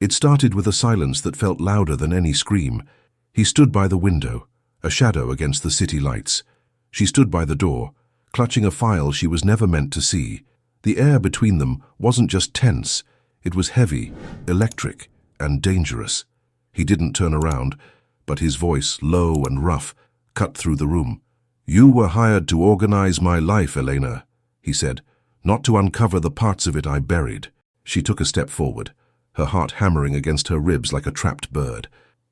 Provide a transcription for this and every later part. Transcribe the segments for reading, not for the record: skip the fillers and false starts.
It started with a silence that felt louder than any scream. He stood by the window, a shadow against the city lights. She stood by the door, clutching a file she was never meant to see. The air between them wasn't just tense, it was heavy, electric, and dangerous. He didn't turn around, but his voice, low and rough, cut through the room. "You were hired to organize my life, Elena," he said, "not to uncover the parts of it I buried." She took a step forward, her heart hammering against her ribs like a trapped bird.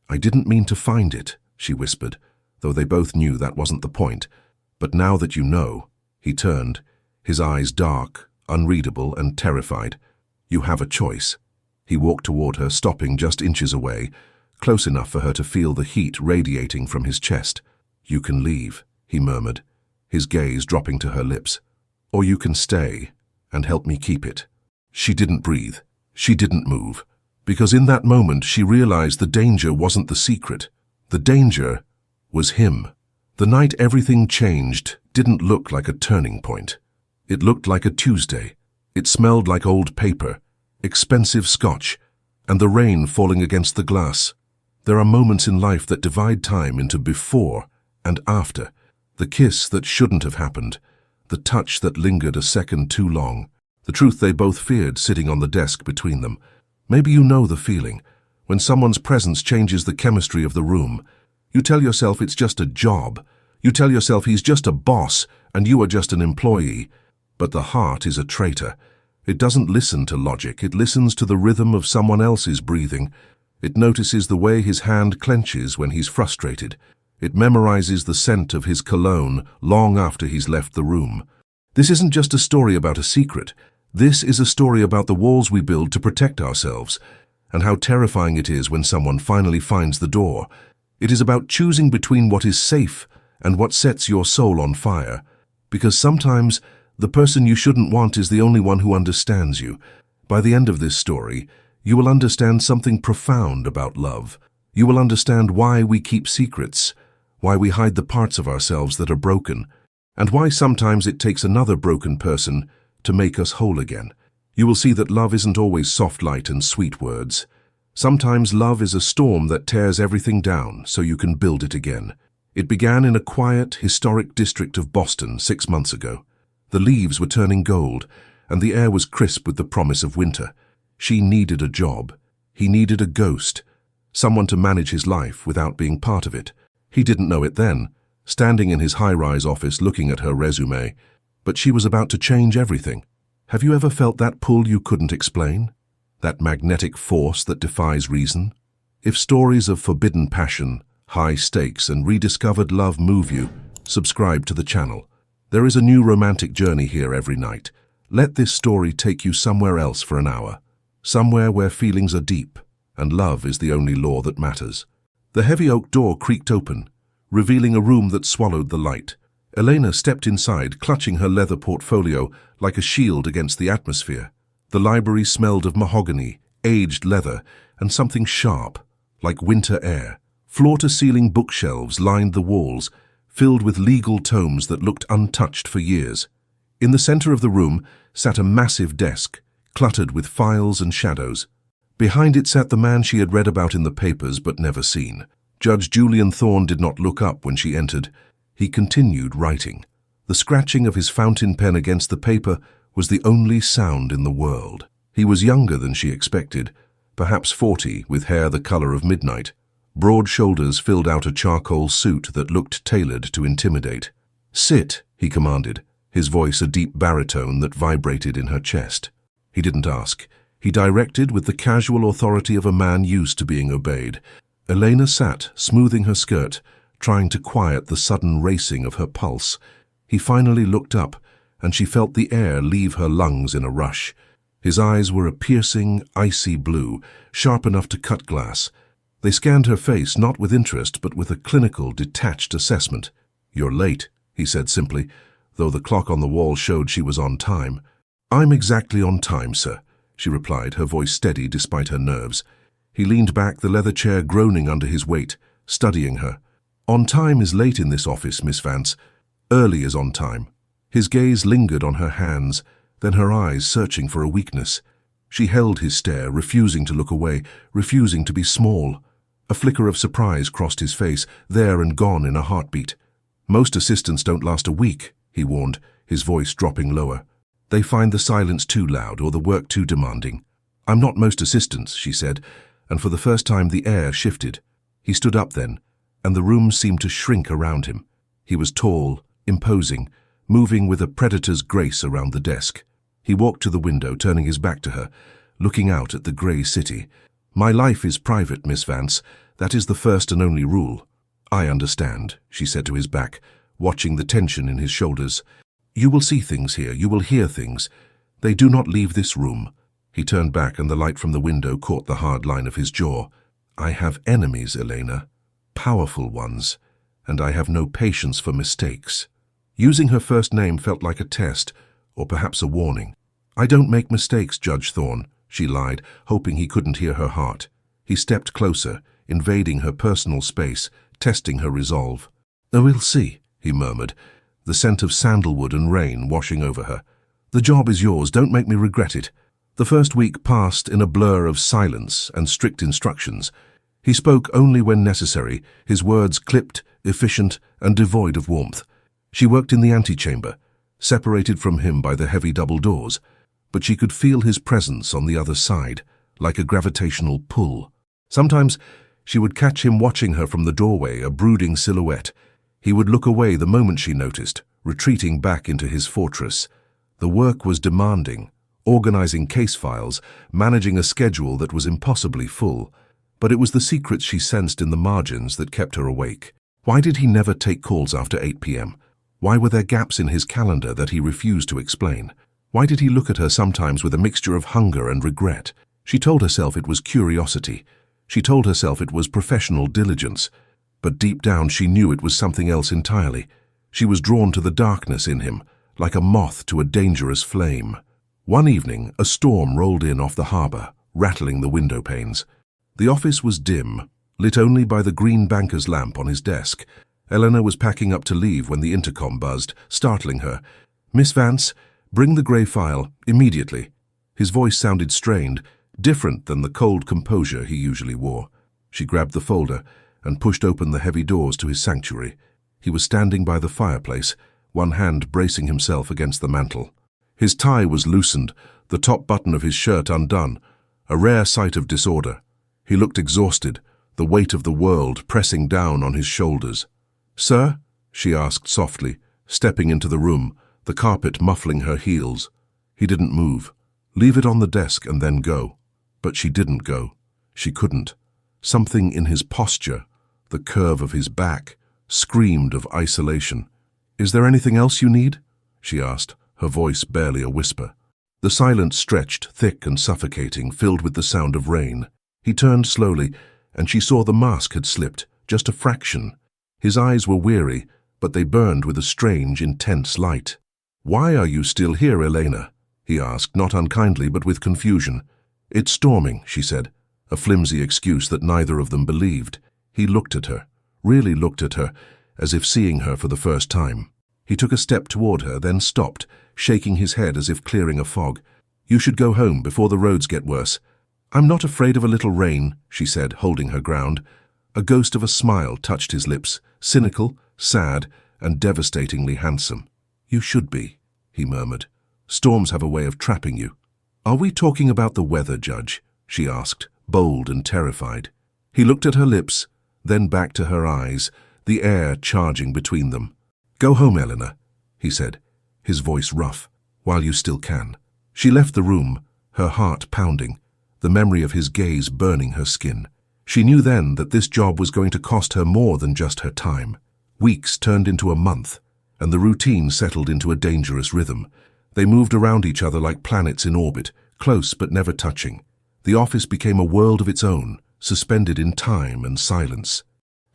"I didn't mean to find it," she whispered, though they both knew that wasn't the point. "But now that you know," he turned, his eyes dark, unreadable, and terrified. "You have a choice." He walked toward her, stopping just inches away, close enough for her to feel the heat radiating from his chest. "You can leave," he murmured, his gaze dropping to her lips. "Or you can stay and help me keep it." She didn't breathe. She didn't move, because in that moment she realized the danger wasn't the secret. The danger was him. The night everything changed didn't look like a turning point. It looked like a Tuesday. It smelled like old paper, expensive scotch, and the rain falling against the glass. There are moments in life that divide time into before and after. The kiss that shouldn't have happened, the touch that lingered a second too long, the truth they both feared sitting on the desk between them. Maybe you know the feeling. When someone's presence changes the chemistry of the room, you tell yourself it's just a job. You tell yourself he's just a boss and you are just an employee. But the heart is a traitor. It doesn't listen to logic. It listens to the rhythm of someone else's breathing. It notices the way his hand clenches when he's frustrated. It memorizes the scent of his cologne long after he's left the room. This isn't just a story about a secret. This is a story about the walls we build to protect ourselves, and how terrifying it is when someone finally finds the door. It is about choosing between what is safe and what sets your soul on fire, because sometimes the person you shouldn't want is the only one who understands you. By the end of this story, you will understand something profound about love. You will understand why we keep secrets, why we hide the parts of ourselves that are broken, and why sometimes it takes another broken person to make us whole again. You will see that love isn't always soft light and sweet words. Sometimes love is a storm that tears everything down so you can build it again. It began in a quiet, historic district of Boston 6 months ago. The leaves were turning gold, and the air was crisp with the promise of winter. She needed a job. He needed a ghost, someone to manage his life without being part of it. He didn't know it then, standing in his high-rise office looking at her resume, but she was about to change everything. Have you ever felt that pull you couldn't explain? That magnetic force that defies reason? If stories of forbidden passion, high stakes, and rediscovered love move you, subscribe to the channel. There is a new romantic journey here every night. Let this story take you somewhere else for an hour. Somewhere where feelings are deep, and love is the only law that matters. The heavy oak door creaked open, revealing a room that swallowed the light. Elena stepped inside, clutching her leather portfolio like a shield against the atmosphere. The library smelled of mahogany, aged leather, and something sharp, like winter air. Floor-to-ceiling bookshelves lined the walls, filled with legal tomes that looked untouched for years. In the center of the room sat a massive desk, cluttered with files and shadows. Behind it sat the man she had read about in the papers but never seen. Judge Julian Thorne did not look up when she entered. He continued writing. The scratching of his fountain pen against the paper was the only sound in the world. He was younger than she expected, perhaps 40, with hair the color of midnight. Broad shoulders filled out a charcoal suit that looked tailored to intimidate. "Sit," he commanded, his voice a deep baritone that vibrated in her chest. He didn't ask. He directed with the casual authority of a man used to being obeyed. Elena sat, smoothing her skirt, trying to quiet the sudden racing of her pulse. He finally looked up, and she felt the air leave her lungs in a rush. His eyes were a piercing, icy blue, sharp enough to cut glass. They scanned her face not with interest, but with a clinical, detached assessment. "You're late," he said simply, though the clock on the wall showed she was on time. "I'm exactly on time, sir," she replied, her voice steady despite her nerves. He leaned back, the leather chair groaning under his weight, studying her. "On time is late in this office, Miss Vance. Early is on time." His gaze lingered on her hands, then her eyes searching for a weakness. She held his stare, refusing to look away, refusing to be small. A flicker of surprise crossed his face, there and gone in a heartbeat. "Most assistants don't last a week," he warned, his voice dropping lower. "They find the silence too loud or the work too demanding." "I'm not most assistants," she said, and for the first time the air shifted. He stood up then, and the room seemed to shrink around him. He was tall, imposing, moving with a predator's grace around the desk. He walked to the window, turning his back to her, looking out at the grey city. "My life is private, Miss Vance. That is the first and only rule." "I understand," she said to his back, watching the tension in his shoulders. "You will see things here, you will hear things. They do not leave this room." He turned back and the light from the window caught the hard line of his jaw. "I have enemies, Elena. Powerful ones. And I have no patience for mistakes." Using her first name felt like a test, or perhaps a warning. "I don't make mistakes, Judge Thorne," she lied, hoping he couldn't hear her heart. He stepped closer, invading her personal space, testing her resolve. "Oh, we'll see," he murmured, the scent of sandalwood and rain washing over her. "The job is yours, don't make me regret it." The first week passed in a blur of silence and strict instructions. He spoke only when necessary, his words clipped, efficient, and devoid of warmth. She worked in the antechamber, separated from him by the heavy double doors, but she could feel his presence on the other side, like a gravitational pull. Sometimes she would catch him watching her from the doorway, a brooding silhouette. He would look away the moment she noticed, retreating back into his fortress. The work was demanding, organizing case files, managing a schedule that was impossibly full. But it was the secrets she sensed in the margins that kept her awake. Why did he never take calls after 8 p.m.? Why were there gaps in his calendar that he refused to explain? Why did he look at her sometimes with a mixture of hunger and regret? She told herself it was curiosity. She told herself it was professional diligence. But deep down she knew it was something else entirely. She was drawn to the darkness in him, like a moth to a dangerous flame. One evening, a storm rolled in off the harbor, rattling the window panes. The office was dim, lit only by the green banker's lamp on his desk. Elena was packing up to leave when the intercom buzzed, startling her. "Miss Vance, bring the grey file, immediately." His voice sounded strained, different than the cold composure he usually wore. She grabbed the folder and pushed open the heavy doors to his sanctuary. He was standing by the fireplace, one hand bracing himself against the mantel. His tie was loosened, the top button of his shirt undone, a rare sight of disorder. He looked exhausted, the weight of the world pressing down on his shoulders. "Sir?" she asked softly, stepping into the room, the carpet muffling her heels. He didn't move. "Leave it on the desk and then go." But she didn't go. She couldn't. Something in his posture, the curve of his back, screamed of isolation. "Is there anything else you need?" she asked, her voice barely a whisper. The silence stretched, thick and suffocating, filled with the sound of rain. He turned slowly, and she saw the mask had slipped, just a fraction. His eyes were weary, but they burned with a strange, intense light. "Why are you still here, Elena?" he asked, not unkindly but with confusion. "It's storming," she said, a flimsy excuse that neither of them believed. He looked at her, really looked at her, as if seeing her for the first time. He took a step toward her, then stopped, shaking his head as if clearing a fog. "You should go home before the roads get worse." "I'm not afraid of a little rain," she said, holding her ground. A ghost of a smile touched his lips, cynical, sad, and devastatingly handsome. "You should be," he murmured. "Storms have a way of trapping you." "Are we talking about the weather, Judge?" she asked, bold and terrified. He looked at her lips, then back to her eyes, the air charging between them. "Go home, Elena," he said, his voice rough, "while you still can." She left the room, her heart pounding, the memory of his gaze burning her skin. She knew then that this job was going to cost her more than just her time. Weeks turned into a month, and the routine settled into a dangerous rhythm. They moved around each other like planets in orbit, close but never touching. The office became a world of its own, suspended in time and silence.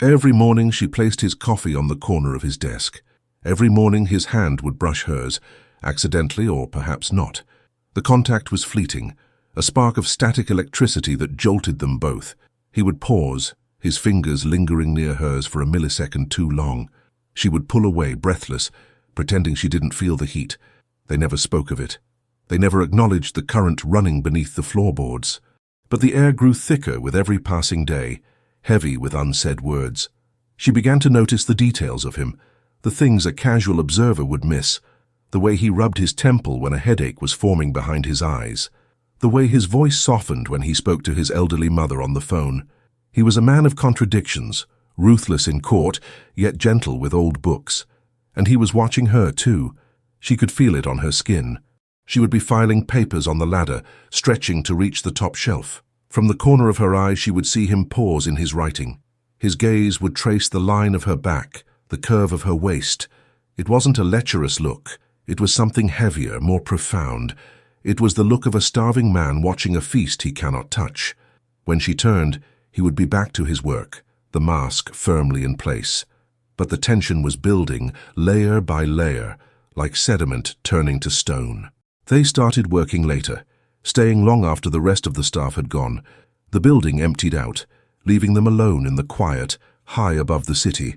Every morning she placed his coffee on the corner of his desk. Every morning his hand would brush hers, accidentally or perhaps not. The contact was fleeting, a spark of static electricity that jolted them both. He would pause, his fingers lingering near hers for a millisecond too long. She would pull away, breathless, pretending she didn't feel the heat. They never spoke of it. They never acknowledged the current running beneath the floorboards. But the air grew thicker with every passing day, heavy with unsaid words. She began to notice the details of him, the things a casual observer would miss, the way he rubbed his temple when a headache was forming behind his eyes, the way his voice softened when he spoke to his elderly mother on the phone. He was a man of contradictions, ruthless in court, yet gentle with old books. And he was watching her, too. She could feel it on her skin. She would be filing papers on the ladder, stretching to reach the top shelf. From the corner of her eye, she would see him pause in his writing. His gaze would trace the line of her back, the curve of her waist. It wasn't a lecherous look. It was something heavier, more profound. It was the look of a starving man watching a feast he cannot touch. When she turned, he would be back to his work, the mask firmly in place. But the tension was building, layer by layer, like sediment turning to stone. They started working later, staying long after the rest of the staff had gone. The building emptied out, leaving them alone in the quiet, high above the city.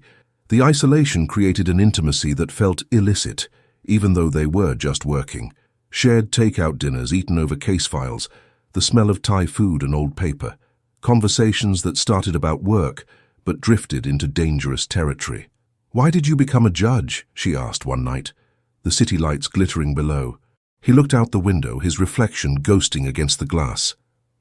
The isolation created an intimacy that felt illicit, even though they were just working. Shared takeout dinners eaten over case files, the smell of Thai food and old paper. Conversations that started about work, but drifted into dangerous territory. "Why did you become a judge?" she asked one night, the city lights glittering below. He looked out the window, his reflection ghosting against the glass.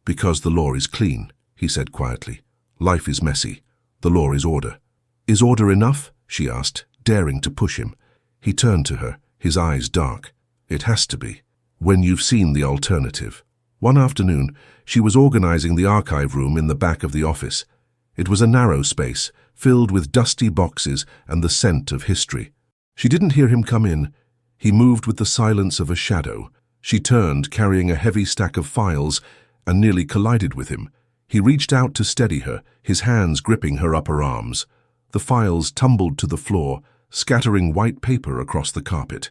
"Because the law is clean," he said quietly. "Life is messy. The law is order." "Is order enough?" she asked, daring to push him. He turned to her, his eyes dark. "It has to be, when you've seen the alternative." One afternoon, she was organizing the archive room in the back of the office. It was a narrow space, filled with dusty boxes and the scent of history. She didn't hear him come in. He moved with the silence of a shadow. She turned, carrying a heavy stack of files, and nearly collided with him. He reached out to steady her, his hands gripping her upper arms. The files tumbled to the floor, scattering white paper across the carpet.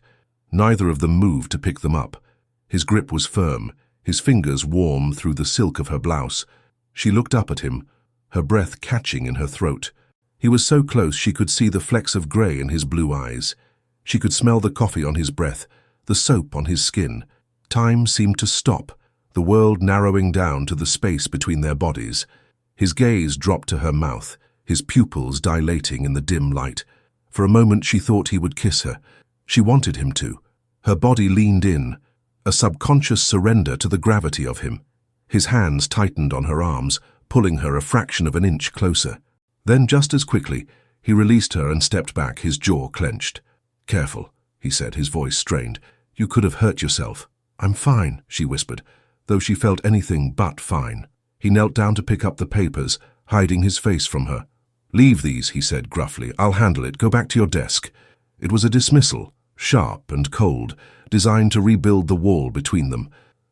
Neither of them moved to pick them up. His grip was firm, his fingers warm through the silk of her blouse. She looked up at him, her breath catching in her throat. He was so close she could see the flecks of grey in his blue eyes. She could smell the coffee on his breath, the soap on his skin. Time seemed to stop, the world narrowing down to the space between their bodies. His gaze dropped to her mouth, his pupils dilating in the dim light. For a moment she thought he would kiss her. She wanted him to. Her body leaned in, a subconscious surrender to the gravity of him. His hands tightened on her arms, pulling her a fraction of an inch closer. Then, just as quickly, he released her and stepped back, his jaw clenched. "Careful," he said, his voice strained. "You could have hurt yourself." "I'm fine," she whispered, though she felt anything but fine. He knelt down to pick up the papers, hiding his face from her. "Leave these," he said gruffly. "I'll handle it. Go back to your desk." It was a dismissal, sharp and cold, designed to rebuild the wall between them.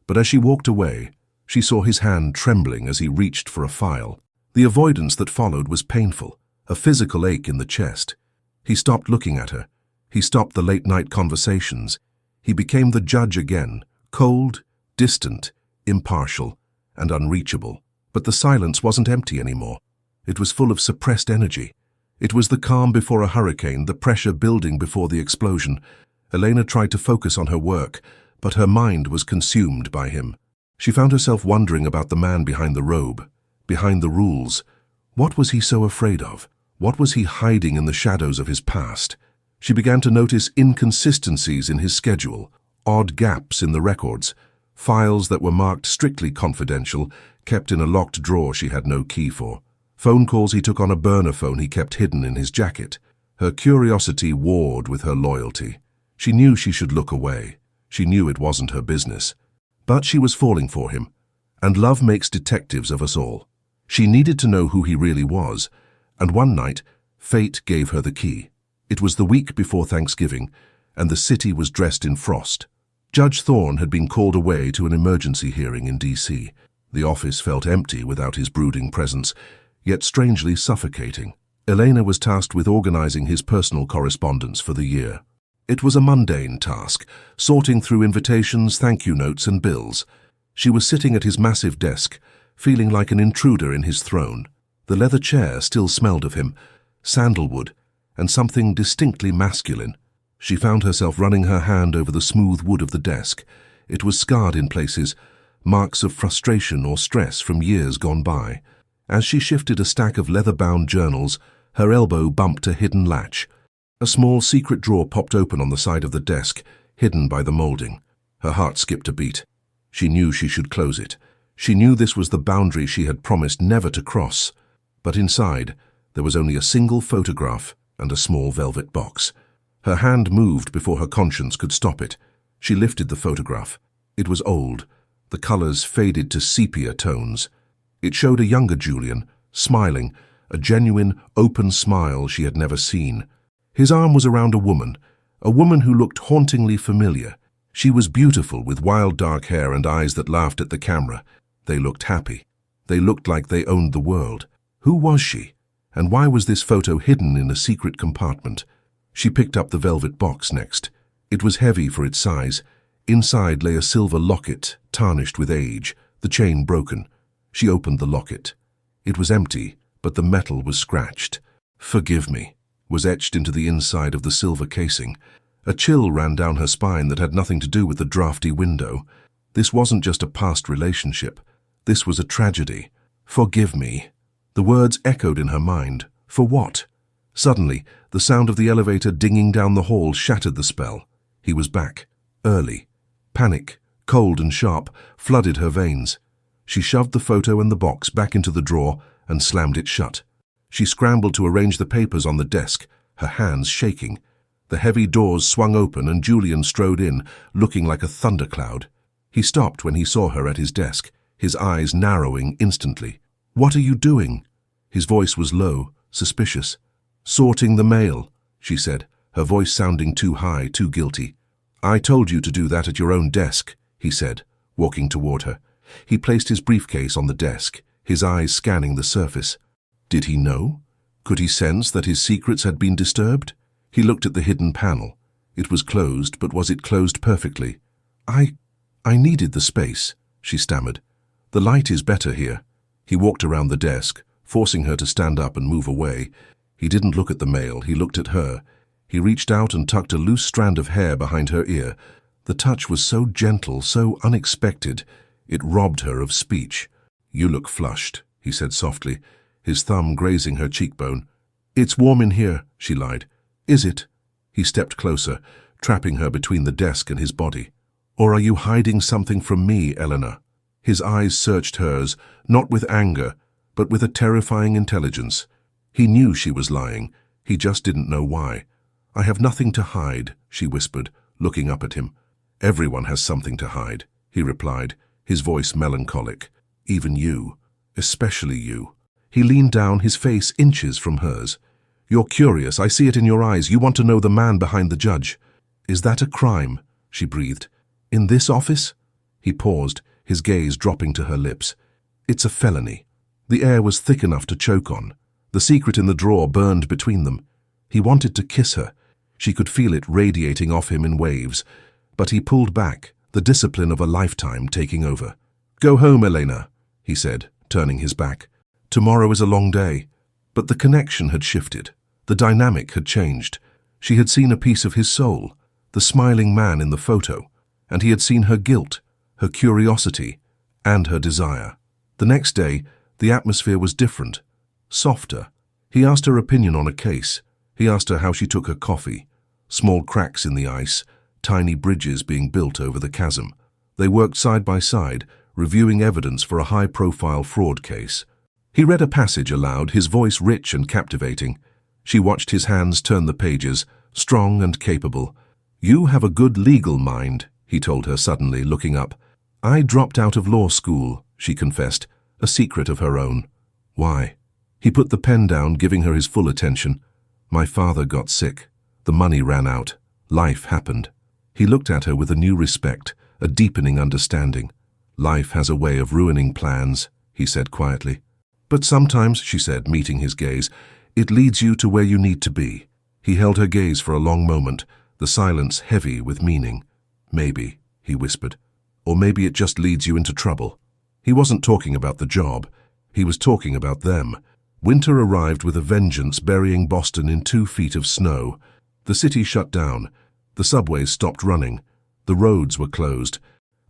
But as she walked away, she saw his hand trembling as he reached for a file. The avoidance that followed was painful, a physical ache in the chest. He stopped looking at her. He stopped the late-night conversations. He became the judge again, cold, distant, impartial, and unreachable. But the silence wasn't empty anymore. It was full of suppressed energy. It was the calm before a hurricane, the pressure building before the explosion. Elena tried to focus on her work, but her mind was consumed by him. She found herself wondering about the man behind the robe, behind the rules. What was he so afraid of? What was he hiding in the shadows of his past? She began to notice inconsistencies in his schedule, odd gaps in the records, files that were marked strictly confidential, kept in a locked drawer she had no key for. Phone calls he took on a burner phone he kept hidden in his jacket. Her curiosity warred with her loyalty. She knew she should look away. She knew it wasn't her business. But she was falling for him, and love makes detectives of us all. She needed to know who he really was, and one night, fate gave her the key. It was the week before Thanksgiving, and the city was dressed in frost. Judge Thorne had been called away to an emergency hearing in D.C. The office felt empty without his brooding presence, yet strangely suffocating. Elena was tasked with organizing his personal correspondence for the year. It was a mundane task, sorting through invitations, thank-you notes, and bills. She was sitting at his massive desk, feeling like an intruder in his throne. The leather chair still smelled of him, sandalwood, and something distinctly masculine. She found herself running her hand over the smooth wood of the desk, It was scarred in places, marks of frustration or stress from years gone by. As she shifted a stack of leather-bound journals, her elbow bumped a hidden latch. A small secret drawer popped open on the side of the desk, hidden by the molding. Her heart skipped a beat. She knew she should close it. She knew this was the boundary she had promised never to cross. But inside, there was only a single photograph and a small velvet box. Her hand moved before her conscience could stop it. She lifted the photograph. It was old. The colors faded to sepia tones. It showed a younger Julian, smiling, a genuine, open smile she had never seen. His arm was around a woman who looked hauntingly familiar. She was beautiful, with wild dark hair and eyes that laughed at the camera. They looked happy. They looked like they owned the world. Who was she? And why was this photo hidden in a secret compartment? She picked up the velvet box next. It was heavy for its size. Inside lay a silver locket, tarnished with age, the chain broken. She opened the locket. It was empty, but the metal was scratched. "Forgive me," was etched into the inside of the silver casing. A chill ran down her spine that had nothing to do with the drafty window. This wasn't just a past relationship. This was a tragedy. "Forgive me." The words echoed in her mind. For what? Suddenly, the sound of the elevator dinging down the hall shattered the spell. He was back. Early. Panic, cold and sharp, flooded her veins. She shoved the photo and the box back into the drawer and slammed it shut. She scrambled to arrange the papers on the desk, her hands shaking. The heavy doors swung open and Julian strode in, looking like a thundercloud. He stopped when he saw her at his desk, his eyes narrowing instantly. "What are you doing?" His voice was low, suspicious. "Sorting the mail," she said, her voice sounding too high, too guilty. "I told you to do that at your own desk," he said, walking toward her. He placed his briefcase on the desk, his eyes scanning the surface. Did he know? Could he sense that his secrets had been disturbed? He looked at the hidden panel. It was closed, but was it closed perfectly? I needed the space," she stammered. "The light is better here." He walked around the desk, forcing her to stand up and move away. He didn't look at the mail, he looked at her. He reached out and tucked a loose strand of hair behind her ear. The touch was so gentle, so unexpected, it robbed her of speech. "You look flushed," he said softly, his thumb grazing her cheekbone. "It's warm in here," she lied. "Is it?" He stepped closer, trapping her between the desk and his body. "Or are you hiding something from me, Elena?" His eyes searched hers, not with anger, but with a terrifying intelligence. He knew she was lying. He just didn't know why. "I have nothing to hide," she whispered, looking up at him. "Everyone has something to hide," he replied, his voice melancholic. "Even you. Especially you." He leaned down, his face inches from hers. "You're curious. I see it in your eyes. You want to know the man behind the judge." "Is that a crime?" she breathed. "In this office?" He paused, his gaze dropping to her lips. "It's a felony." The air was thick enough to choke on. The secret in the drawer burned between them. He wanted to kiss her. She could feel it radiating off him in waves. But he pulled back, the discipline of a lifetime taking over. "Go home, Elena," he said, turning his back. "Tomorrow is a long day." But the connection had shifted. The dynamic had changed. She had seen a piece of his soul, the smiling man in the photo, and he had seen her guilt, her curiosity, and her desire. The next day, the atmosphere was different, softer. He asked her opinion on a case. He asked her how she took her coffee. Small cracks in the ice, tiny bridges being built over the chasm. They worked side by side, reviewing evidence for a high-profile fraud case. He read a passage aloud, his voice rich and captivating. She watched his hands turn the pages, strong and capable. "You have a good legal mind," he told her suddenly, looking up. "I dropped out of law school," she confessed, a secret of her own. "Why?" He put the pen down, giving her his full attention. "My father got sick. The money ran out. Life happened." He looked at her with a new respect, a deepening understanding. "Life has a way of ruining plans," he said quietly. "But sometimes," she said, meeting his gaze, "it leads you to where you need to be." He held her gaze for a long moment, the silence heavy with meaning. "Maybe," he whispered. "Or maybe it just leads you into trouble." He wasn't talking about the job. He was talking about them. Winter arrived with a vengeance, burying Boston in 2 feet of snow. The city shut down. The subways stopped running. The roads were closed.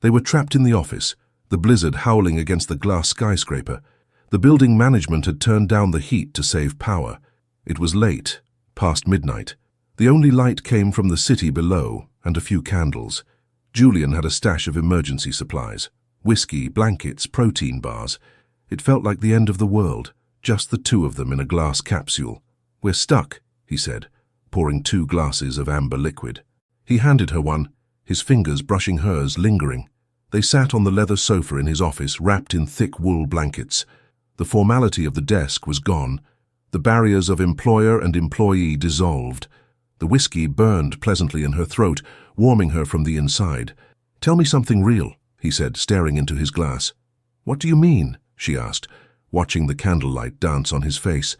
They were trapped in the office, the blizzard howling against the glass skyscraper. The building management had turned down the heat to save power. It was late, past midnight. The only light came from the city below and a few candles. Julian had a stash of emergency supplies, whiskey, blankets, protein bars. It felt like the end of the world, just the two of them in a glass capsule. "We're stuck," he said, pouring 2 glasses of amber liquid. He handed her one, his fingers brushing hers, lingering. They sat on the leather sofa in his office, wrapped in thick wool blankets. The formality of the desk was gone. The barriers of employer and employee dissolved. The whiskey burned pleasantly in her throat, warming her from the inside. "Tell me something real," he said, staring into his glass. "What do you mean?" she asked, watching the candlelight dance on his face.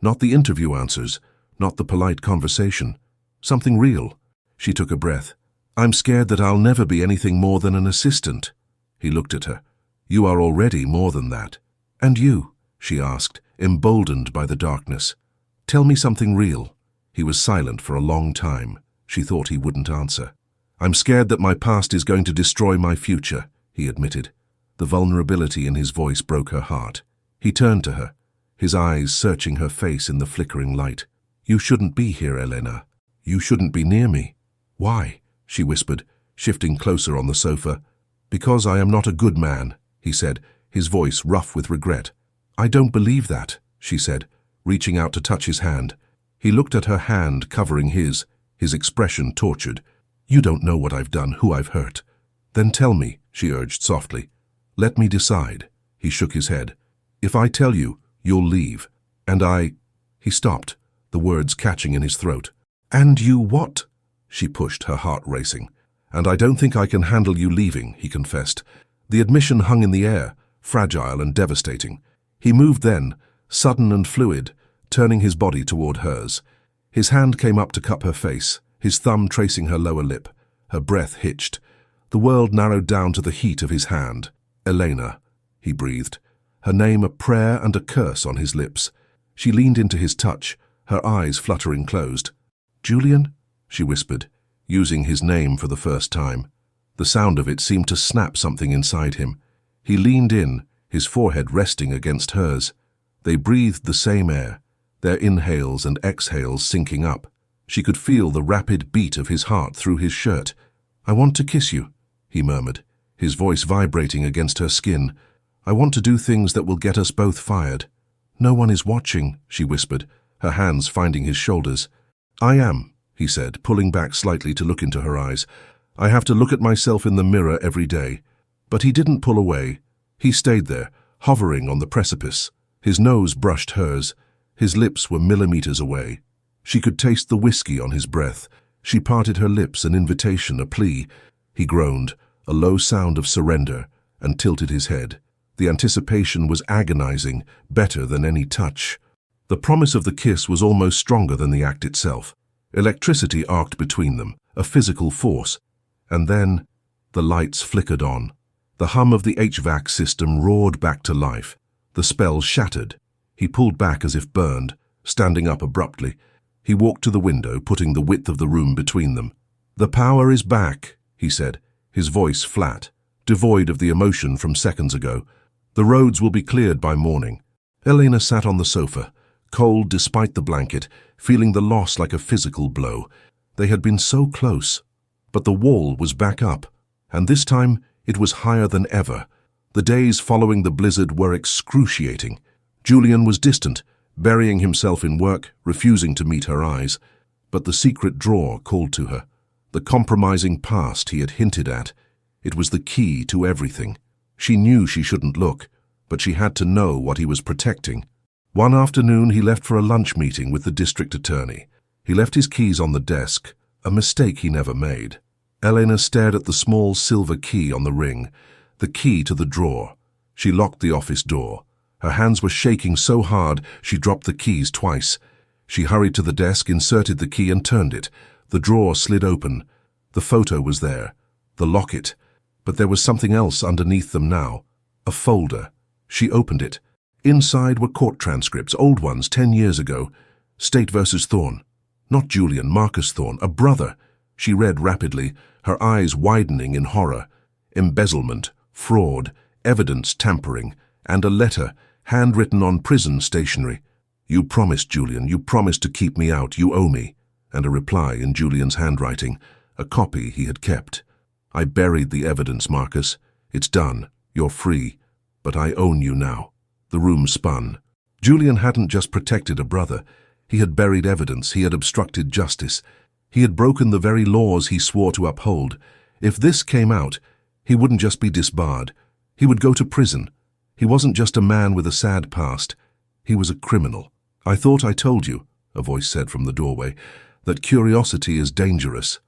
Not the interview answers, not the polite conversation. Something real. She took a breath. "I'm scared that I'll never be anything more than an assistant." He looked at her. "You are already more than that." "And you?" she asked, emboldened by the darkness. "Tell me something real." He was silent for a long time. She thought he wouldn't answer. "I'm scared that my past is going to destroy my future," he admitted. The vulnerability in his voice broke her heart. He turned to her, his eyes searching her face in the flickering light. "You shouldn't be here, Elena. You shouldn't be near me." "Why?" she whispered, shifting closer on the sofa. "Because I am not a good man," he said, his voice rough with regret. "I don't believe that," she said, reaching out to touch his hand. He looked at her hand covering his expression tortured. "You don't know what I've done, who I've hurt." "Then tell me," she urged softly. "Let me decide." He shook his head. "If I tell you, you'll leave. And I—" He stopped, the words catching in his throat. "And you what?" She pushed, her heart racing. "And I don't think I can handle you leaving," he confessed. The admission hung in the air, fragile and devastating. He moved then, sudden and fluid, turning his body toward hers. His hand came up to cup her face, his thumb tracing her lower lip. Her breath hitched. The world narrowed down to the heat of his hand. "Elena," he breathed, her name a prayer and a curse on his lips. She leaned into his touch, her eyes fluttering closed. "Julian?" she whispered, using his name for the first time. The sound of it seemed to snap something inside him. He leaned in, his forehead resting against hers. They breathed the same air, their inhales and exhales syncing up. She could feel the rapid beat of his heart through his shirt. "I want to kiss you," he murmured, his voice vibrating against her skin. "I want to do things that will get us both fired." "No one is watching," she whispered, her hands finding his shoulders. "I am," he said, pulling back slightly to look into her eyes. "I have to look at myself in the mirror every day." But he didn't pull away. He stayed there, hovering on the precipice. His nose brushed hers. His lips were millimeters away. She could taste the whiskey on his breath. She parted her lips, an invitation, a plea. He groaned, a low sound of surrender, and tilted his head. The anticipation was agonizing, better than any touch. The promise of the kiss was almost stronger than the act itself. Electricity arced between them, a physical force. And then, the lights flickered on. The hum of the HVAC system roared back to life. The spell shattered. He pulled back as if burned, standing up abruptly. He walked to the window, putting the width of the room between them. "The power is back," he said, his voice flat, devoid of the emotion from seconds ago. "The roads will be cleared by morning." Elena sat on the sofa, cold despite the blanket, feeling the loss like a physical blow. They had been so close. But the wall was back up, and this time it was higher than ever. The days following the blizzard were excruciating. Julian was distant, burying himself in work, refusing to meet her eyes. But the secret drawer called to her. The compromising past he had hinted at. It was the key to everything. She knew she shouldn't look, but she had to know what he was protecting. One afternoon he left for a lunch meeting with the district attorney. He left his keys on the desk, a mistake he never made. Elena stared at the small silver key on the ring, the key to the drawer. She locked the office door. Her hands were shaking so hard she dropped the keys twice. She hurried to the desk, inserted the key and turned it. The drawer slid open. The photo was there, the locket, but there was something else underneath them now. A folder. She opened it. Inside were court transcripts, old ones 10 years ago. State versus Thorne. Not Julian, Marcus Thorne, a brother. She read rapidly, her eyes widening in horror. embezzlement, fraud, evidence tampering, and a letter, handwritten on prison stationery. "You promised, Julian, you promised to keep me out, you owe me," and a reply in Julian's handwriting, a copy he had kept. "I buried the evidence, Marcus. It's done. You're free. But I own you now." The room spun. Julian hadn't just protected a brother. He had buried evidence. He had obstructed justice. He had broken the very laws he swore to uphold. If this came out, he wouldn't just be disbarred. He would go to prison. He wasn't just a man with a sad past. He was a criminal. "I thought I told you," a voice said from the doorway, "that curiosity is dangerous."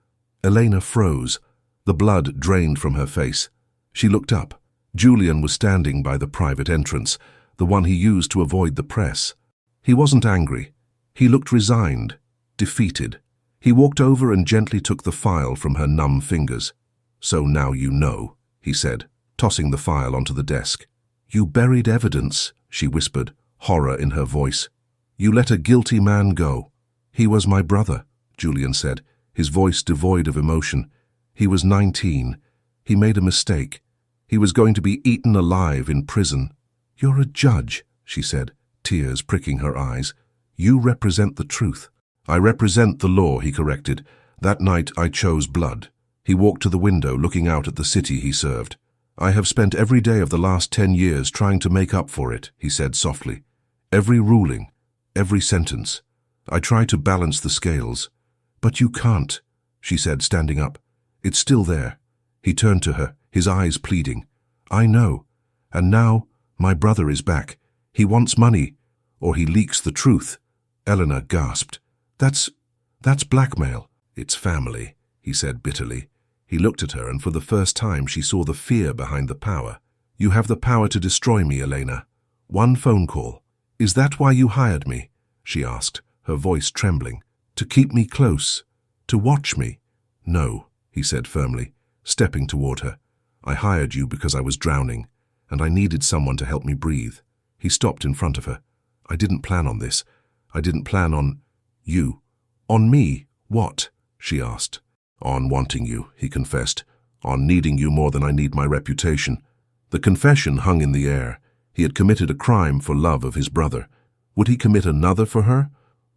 Elena froze. The blood drained from her face. She looked up. Julian was standing by the private entrance, the one he used to avoid the press. He wasn't angry. He looked resigned, defeated. He walked over and gently took the file from her numb fingers. "So now you know," he said, tossing the file onto the desk. "You buried evidence," she whispered, horror in her voice. "You let a guilty man go." "He was my brother," Julian said, his voice devoid of emotion. "He was 19. He made a mistake. He was going to be eaten alive in prison." "You're a judge," she said, tears pricking her eyes. "You represent the truth." "I represent the law," he corrected. "That night I chose blood." He walked to the window, looking out at the city he served. "I have spent every day of the last 10 years trying to make up for it," he said softly. "Every ruling, every sentence. I try to balance the scales." "But you can't," she said, standing up. "It's still there." He turned to her, his eyes pleading. "I know. And now my brother is back. He wants money, or he leaks the truth." Eleanor gasped. That's blackmail." "It's family," he said bitterly. He looked at her, and for the first time she saw the fear behind the power. "You have the power to destroy me, Elena. One phone call." "Is that why you hired me?" she asked, her voice trembling. "To keep me close? To watch me?" "No," he said firmly, stepping toward her. "I hired you because I was drowning, and I needed someone to help me breathe." He stopped in front of her. "I didn't plan on this. I didn't plan on you." "On me? What?" she asked. "On wanting you," he confessed. "On needing you more than I need my reputation." The confession hung in the air. He had committed a crime for love of his brother. Would he commit another for her?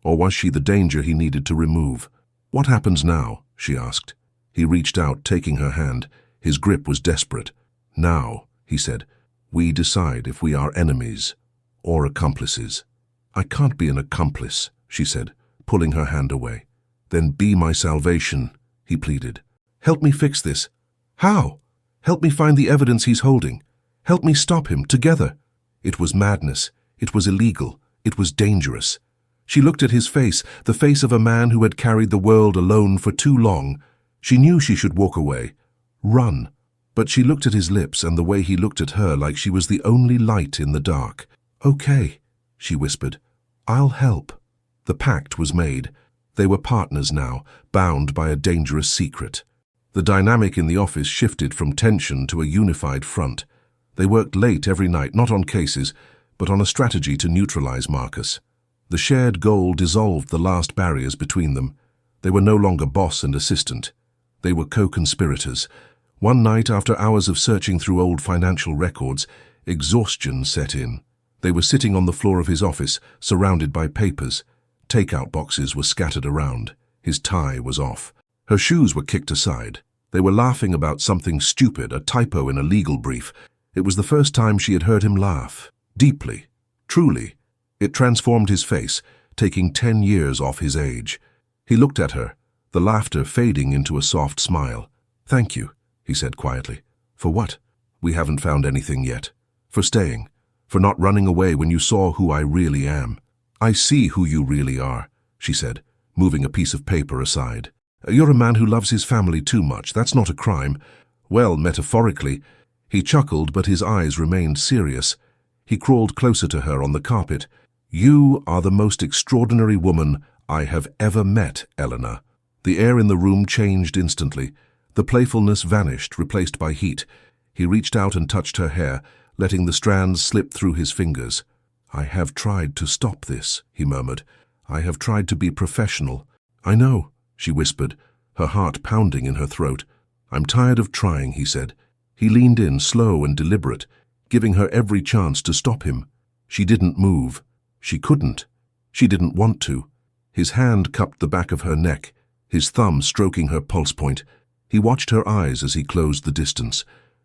Or was she the danger he needed to remove? "What happens now?" she asked. He reached out, taking her hand. His grip was desperate. "Now," he said, "we decide if we are enemies or accomplices." "I can't be an accomplice," she said, pulling her hand away. "Then be my salvation," he pleaded. "Help me fix this." "How?" "Help me find the evidence he's holding. Help me stop him, together." It was madness. It was illegal. It was dangerous. She looked at his face, the face of a man who had carried the world alone for too long. She knew she should walk away, run. But she looked at his lips and the way he looked at her, like she was the only light in the dark. "Okay," she whispered. "I'll help." The pact was made. They were partners now, bound by a dangerous secret. The dynamic in the office shifted from tension to a unified front. They worked late every night, not on cases, but on a strategy to neutralize Marcus. The shared goal dissolved the last barriers between them. They were no longer boss and assistant. They were co-conspirators. One night, after hours of searching through old financial records, exhaustion set in. They were sitting on the floor of his office, surrounded by papers. Takeout boxes were scattered around. His tie was off. Her shoes were kicked aside. They were laughing about something stupid, a typo in a legal brief. It was the first time she had heard him laugh. Deeply. Truly. It transformed his face, taking 10 years off his age. He looked at her, the laughter fading into a soft smile. "Thank you," he said quietly. "For what?" "We haven't found anything yet." "For staying. For not running away when you saw who I really am." "I see who you really are," she said, moving a piece of paper aside. "You're a man who loves his family too much. That's not a crime." "Well, metaphorically." He chuckled, but his eyes remained serious. He crawled closer to her on the carpet. "You are the most extraordinary woman I have ever met, Eleanor." The air in the room changed instantly. The playfulness vanished, replaced by heat. He reached out and touched her hair, letting the strands slip through his fingers. "I have tried to stop this," he murmured. "I have tried to be professional." "I know," she whispered, her heart pounding in her throat. "I'm tired of trying," he said. He leaned in, slow and deliberate, giving her every chance to stop him. She didn't move. She couldn't. She didn't want to. His hand cupped the back of her neck, his thumb stroking her pulse point. He watched her eyes as he closed the distance.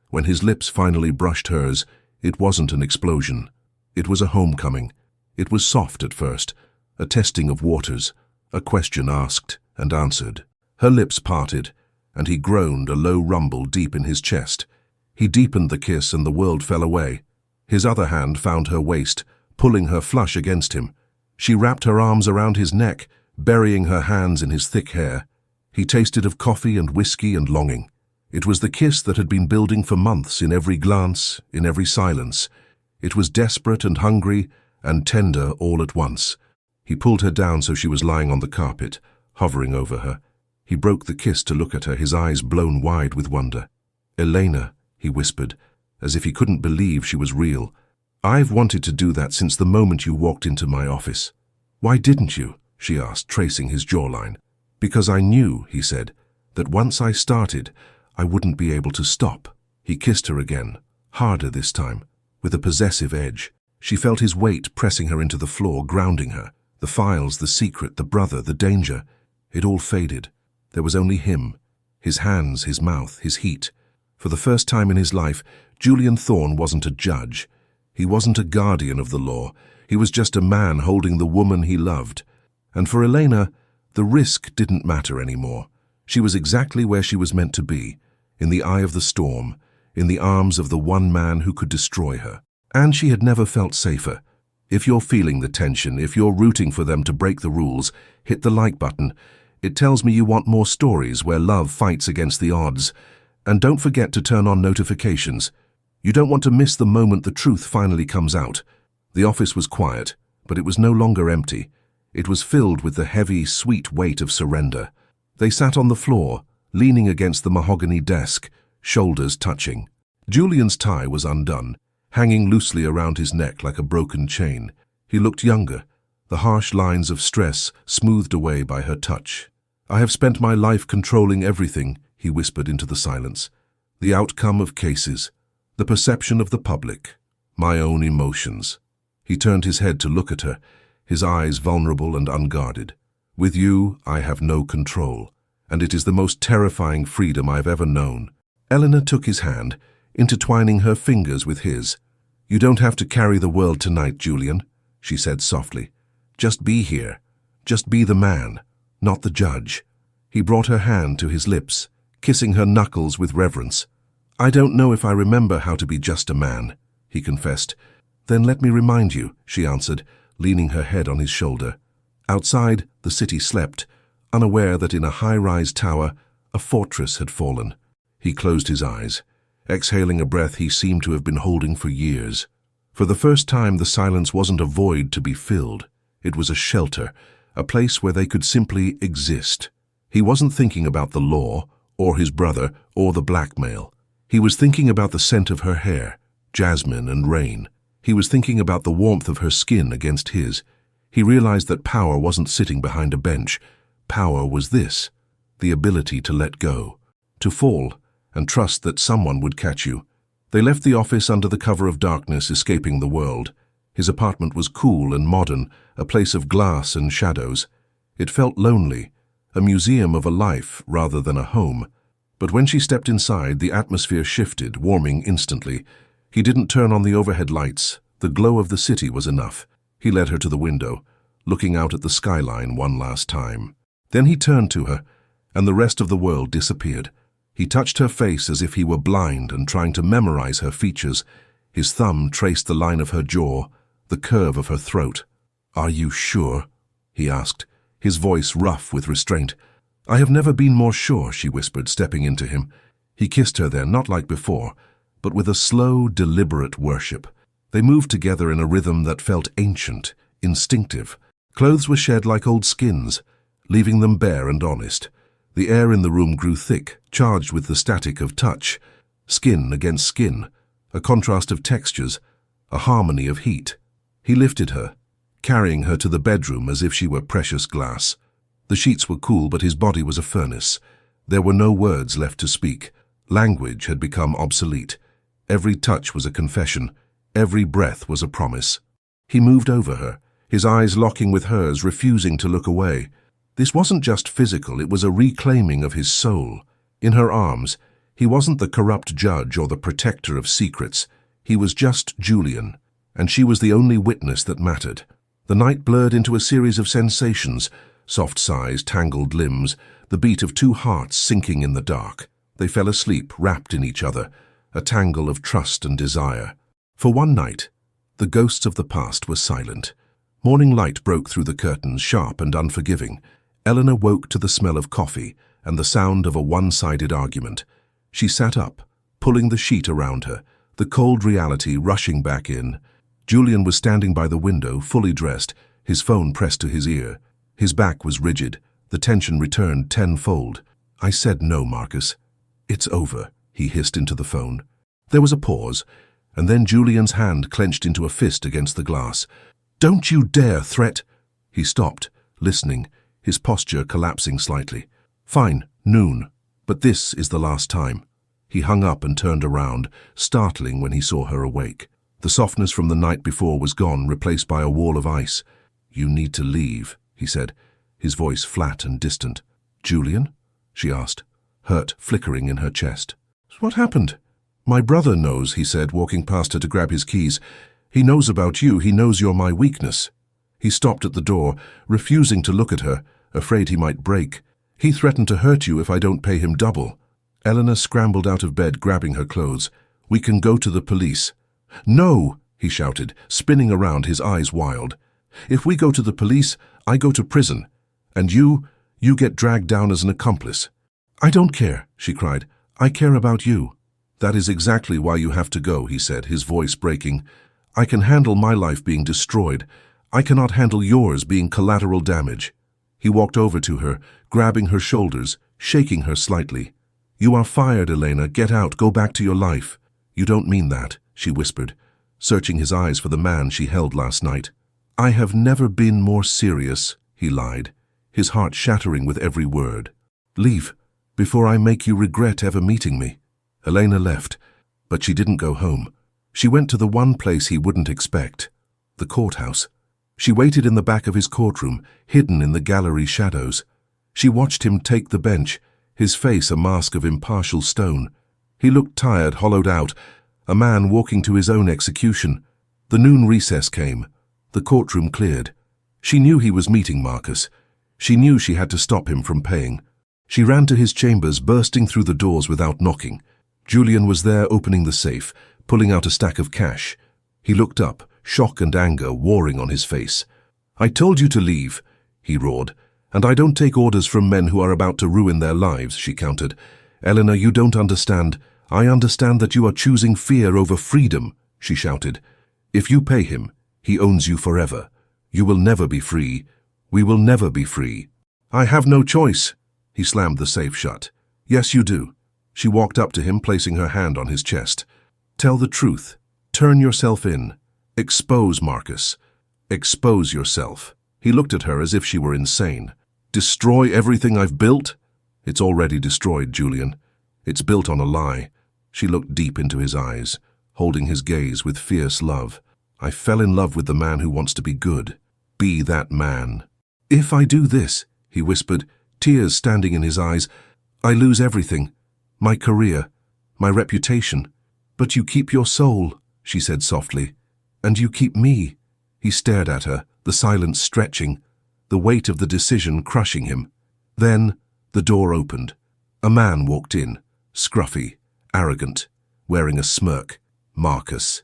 When his lips finally brushed hers, it wasn't an explosion. It was a homecoming. It was soft at first, a testing of waters, a question asked and answered. Her lips parted, and he groaned, a low rumble deep in his chest. He deepened the kiss and the world fell away. His other hand found her waist, pulling her flush against him. She wrapped her arms around his neck, burying her hands in his thick hair. He tasted of coffee and whiskey and longing. It was the kiss that had been building for months, in every glance, in every silence. It was desperate and hungry and tender all at once. He pulled her down so she was lying on the carpet, hovering over her. He broke the kiss to look at her, his eyes blown wide with wonder. "Elena," he whispered, as if he couldn't believe she was real. "I've wanted to do that since the moment you walked into my office." "Why didn't you?" she asked, tracing his jawline. "Because I knew," he said, "that once I started, I wouldn't be able to stop." He kissed her again, harder this time, with a possessive edge. She felt his weight pressing her into the floor, grounding her. The files, the secret, the brother, the danger. It all faded. There was only him, his hands, his mouth, his heat. For the first time in his life, Julian Thorne wasn't a judge. He wasn't a guardian of the law. He was just a man holding the woman he loved. And for Elena, the risk didn't matter anymore. She was exactly where she was meant to be, in the eye of the storm, in the arms of the one man who could destroy her. And she had never felt safer. If you're feeling the tension, if you're rooting for them to break the rules, hit the like button. It tells me you want more stories where love fights against the odds. And don't forget to turn on notifications. You don't want to miss the moment the truth finally comes out. The office was quiet, but it was no longer empty. It was filled with the heavy, sweet weight of surrender. They sat on the floor, leaning against the mahogany desk, shoulders touching. Julian's tie was undone, hanging loosely around his neck like a broken chain. He looked younger, the harsh lines of stress smoothed away by her touch. "I have spent my life controlling everything," he whispered into the silence. "The outcome of cases, the perception of the public, my own emotions." He turned his head to look at her, his eyes vulnerable and unguarded. "With you, I have no control, and it is the most terrifying freedom I've ever known." Elena took his hand, intertwining her fingers with his. "You don't have to carry the world tonight, Julian," she said softly. "Just be here. Just be the man, not the judge." He brought her hand to his lips, kissing her knuckles with reverence. "I don't know if I remember how to be just a man," he confessed. "Then let me remind you," she answered, leaning her head on his shoulder. Outside, the city slept, unaware that in a high-rise tower, a fortress had fallen. He closed his eyes, exhaling a breath he seemed to have been holding for years. For the first time, the silence wasn't a void to be filled. It was a shelter, a place where they could simply exist. He wasn't thinking about the law, or his brother, or the blackmail. He was thinking about the scent of her hair, jasmine and rain. He was thinking about the warmth of her skin against his. He realized that power wasn't sitting behind a bench. Power was this, the ability to let go, to fall, and trust that someone would catch you. They left the office under the cover of darkness, escaping the world. His apartment was cool and modern, a place of glass and shadows. It felt lonely, a museum of a life rather than a home. But when she stepped inside, the atmosphere shifted, warming instantly. He didn't turn on the overhead lights. The glow of the city was enough. He led her to the window, looking out at the skyline one last time. Then he turned to her, and the rest of the world disappeared. He touched her face as if he were blind and trying to memorize her features. His thumb traced the line of her jaw, the curve of her throat. "Are you sure?" he asked, his voice rough with restraint. "I have never been more sure," she whispered, stepping into him. He kissed her then, not like before, but with a slow, deliberate worship. They moved together in a rhythm that felt ancient, instinctive. Clothes were shed like old skins, leaving them bare and honest. The air in the room grew thick, charged with the static of touch. Skin against skin, a contrast of textures, a harmony of heat. He lifted her, carrying her to the bedroom as if she were precious glass. The sheets were cool, but his body was a furnace. There were no words left to speak. Language had become obsolete. Every touch was a confession. Every breath was a promise. He moved over her, his eyes locking with hers, refusing to look away. This wasn't just physical, it was a reclaiming of his soul. In her arms, he wasn't the corrupt judge or the protector of secrets. He was just Julian, and she was the only witness that mattered. The night blurred into a series of sensations, soft sighs, tangled limbs, the beat of two hearts sinking in the dark. They fell asleep, wrapped in each other, a tangle of trust and desire. For one night, the ghosts of the past were silent. Morning light broke through the curtains, sharp and unforgiving. Elena woke to the smell of coffee and the sound of a one-sided argument. She sat up, pulling the sheet around her, the cold reality rushing back in. Julian was standing by the window, fully dressed, his phone pressed to his ear. His back was rigid, the tension returned tenfold. "I said no, Marcus." "It's over," he hissed into the phone. There was a pause, and then Julian's hand clenched into a fist against the glass. "Don't you dare threat—" He stopped, listening, his posture collapsing slightly. "Fine, noon. But this is the last time." He hung up and turned around, startling when he saw her awake. The softness from the night before was gone, replaced by a wall of ice. "You need to leave," he said, his voice flat and distant. "Julian?" she asked, hurt flickering in her chest. "What happened?" "My brother knows," he said, walking past her to grab his keys. "He knows about you. He knows you're my weakness." He stopped at the door, refusing to look at her, afraid he might break. "He threatened to hurt you if I don't pay him double." Elena scrambled out of bed, grabbing her clothes. "We can go to the police." "No!" he shouted, spinning around, his eyes wild. "If we go to the police, I go to prison. And you get dragged down as an accomplice." "I don't care," she cried. "I care about you." "That is exactly why you have to go," he said, his voice breaking. "I can handle my life being destroyed. I cannot handle yours being collateral damage." He walked over to her, grabbing her shoulders, shaking her slightly. "You are fired, Elena. Get out. Go back to your life." "You don't mean that," she whispered, searching his eyes for the man she held last night. "I have never been more serious," he lied, his heart shattering with every word. "Leave, before I make you regret ever meeting me." Elena left, but she didn't go home. She went to the one place he wouldn't expect, the courthouse. She waited in the back of his courtroom, hidden in the gallery shadows. She watched him take the bench, his face a mask of impartial stone. He looked tired, hollowed out, a man walking to his own execution. The noon recess came. The courtroom cleared. She knew he was meeting Marcus. She knew she had to stop him from paying. She ran to his chambers, bursting through the doors without knocking. Julian was there, opening the safe, pulling out a stack of cash. He looked up, shock and anger warring on his face. "I told you to leave," he roared. "And I don't take orders from men who are about to ruin their lives," she countered. "Elena, you don't understand. I understand that you are choosing fear over freedom," she shouted. "If you pay him, he owns you forever. You will never be free. We will never be free." "I have no choice." He slammed the safe shut. "Yes, you do." She walked up to him, placing her hand on his chest. "Tell the truth. Turn yourself in. Expose Marcus. Expose yourself." He looked at her as if she were insane. "Destroy everything I've built?" "It's already destroyed, Julian. It's built on a lie." She looked deep into his eyes, holding his gaze with fierce love. "I fell in love with the man who wants to be good. Be that man." "If I do this," he whispered, tears standing in his eyes, "I lose everything. My career, my reputation. But you keep your soul," she said softly. "And you keep me." He stared at her, the silence stretching, the weight of the decision crushing him. Then the door opened. A man walked in, scruffy, arrogant, wearing a smirk. "Marcus."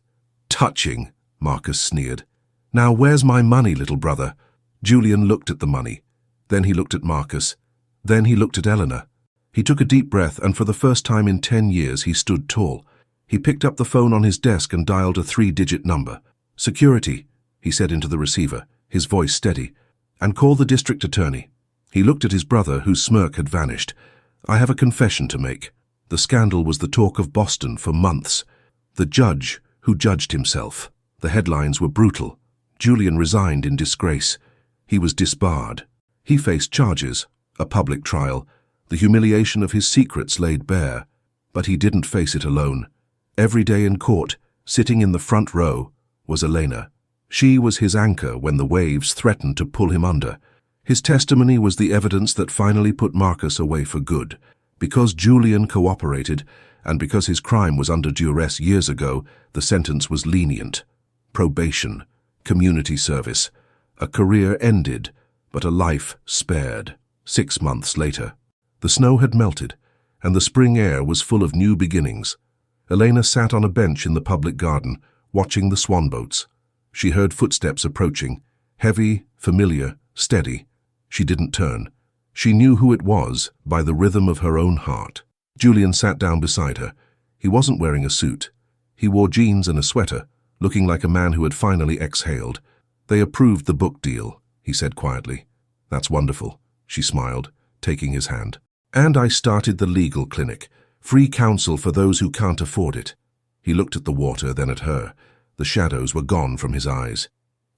"Touching," Marcus sneered. "Now where's my money, little brother?" Julian looked at the money. Then he looked at Marcus. Then he looked at Elena. He took a deep breath, and for the first time in 10 years he stood tall. He picked up the phone on his desk and dialed a 3-digit number. "Security," he said into the receiver, his voice steady. "And call the district attorney." He looked at his brother, whose smirk had vanished. "I have a confession to make." The scandal was the talk of Boston for months. The judge who judged himself. The headlines were brutal. Julian resigned in disgrace. He was disbarred. He faced charges, a public trial, the humiliation of his secrets laid bare. But he didn't face it alone. Every day in court, sitting in the front row, was Elena. She was his anchor when the waves threatened to pull him under. His testimony was the evidence that finally put Marcus away for good. Because Julian cooperated, and because his crime was under duress years ago, the sentence was lenient. Probation, community service. A career ended, but a life spared. 6 months later. The snow had melted, and the spring air was full of new beginnings. Elena sat on a bench in the public garden, watching the swan boats. She heard footsteps approaching, heavy, familiar, steady. She didn't turn. She knew who it was by the rhythm of her own heart. Julian sat down beside her. He wasn't wearing a suit. He wore jeans and a sweater, looking like a man who had finally exhaled. "They approved the book deal," he said quietly. "That's wonderful," she smiled, taking his hand. "And I started the legal clinic, free counsel for those who can't afford it." He looked at the water, then at her. The shadows were gone from his eyes.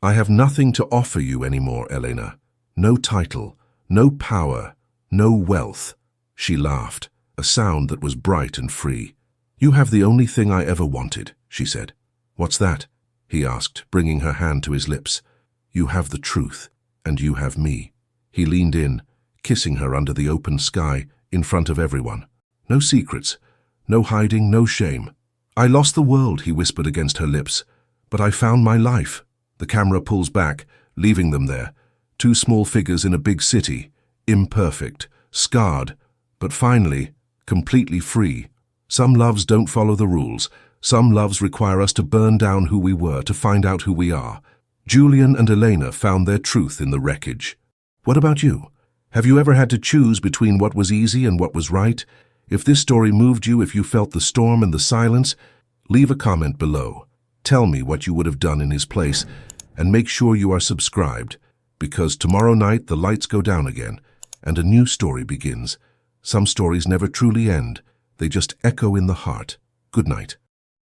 "I have nothing to offer you anymore, Elena. No title, no power, no wealth." She laughed, a sound that was bright and free. "You have the only thing I ever wanted," she said. "What's that?" he asked, bringing her hand to his lips. "You have the truth, and you have me." He leaned in, kissing her under the open sky, in front of everyone. No secrets, no hiding, no shame. "I lost the world," he whispered against her lips, "but I found my life." The camera pulls back, leaving them there. 2 small figures in a big city, imperfect, scarred, but finally, completely free. Some loves don't follow the rules. Some loves require us to burn down who we were to find out who we are. Julian and Elena found their truth in the wreckage. What about you? Have you ever had to choose between what was easy and what was right? If this story moved you, if you felt the storm and the silence, leave a comment below. Tell me what you would have done in his place, and make sure you are subscribed, because tomorrow night the lights go down again, and a new story begins. Some stories never truly end. They just echo in the heart. Good night.